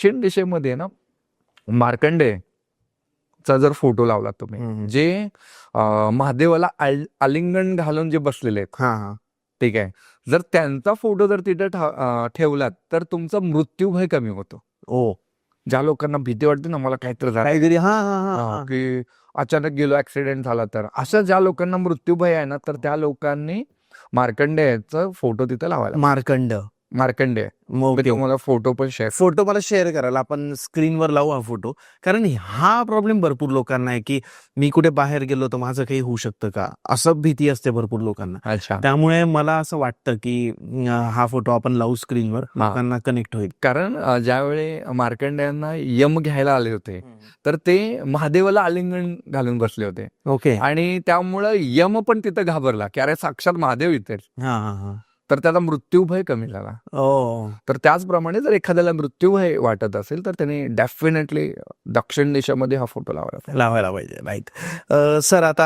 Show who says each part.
Speaker 1: दक्षिण दिशेमध्ये ना मार्कंडेयचा जर फोटो लावला तुम्ही, जे महादेवाला आलिंगन घालून जे बसलेले आहेत,
Speaker 2: हा हा
Speaker 1: ठीक आहे, जर त्यांचा फोटो जर तिथे ठेवलात तर तुमचा मृत्यूभय कमी होतो.
Speaker 2: ओ
Speaker 1: ज्या लोकांना भीती वाटते ना, मला काहीतरी झालं,
Speaker 2: काहीतरी हा हा हा
Speaker 1: की अचानक गेलो, ऍक्सिडेंट झाला, तर अशा ज्या लोकांना मृत्यूभय आहे ना, तर त्या लोकांनी मार्कंडेयचा फोटो तिथे लावायला. मार्कंडेय मी तुम्हाला फोटो पण शेअर.
Speaker 2: फोटो मला शेअर करायला आपण स्क्रीनवर लावू हा फोटो, कारण हा प्रॉब्लेम भरपूर लोकांना आहे की मी कुठे बाहेर गेलो तर माझं काही होऊ शकतं का, असं भीती असते भरपूर लोकांना.
Speaker 1: अच्छा,
Speaker 2: त्यामुळे मला असं वाटतं की हा फोटो आपण लावू स्क्रीनवर, लोकांना कनेक्ट होईल.
Speaker 1: कारण ज्यावेळी मार्कंडेयांना यम घ्यायला आले होते तर ते महादेवाला आलिंगन घालून बसले होते.
Speaker 2: ओके.
Speaker 1: आणि त्यामुळं यम पण तिथं घाबरला की अरे साक्षात महादेव इथे,
Speaker 2: हा हा हा
Speaker 1: तर त्याचा मृत्यूभय कमी झाला.
Speaker 2: ओ
Speaker 1: तर त्याचप्रमाणे जर एखाद्याला मृत्यूभय वाटत असेल तर त्याने डेफिनेटली दक्षिण दिशेमध्ये हा फोटो लावायला.
Speaker 2: लावायला पाहिजे. राईट सर, आता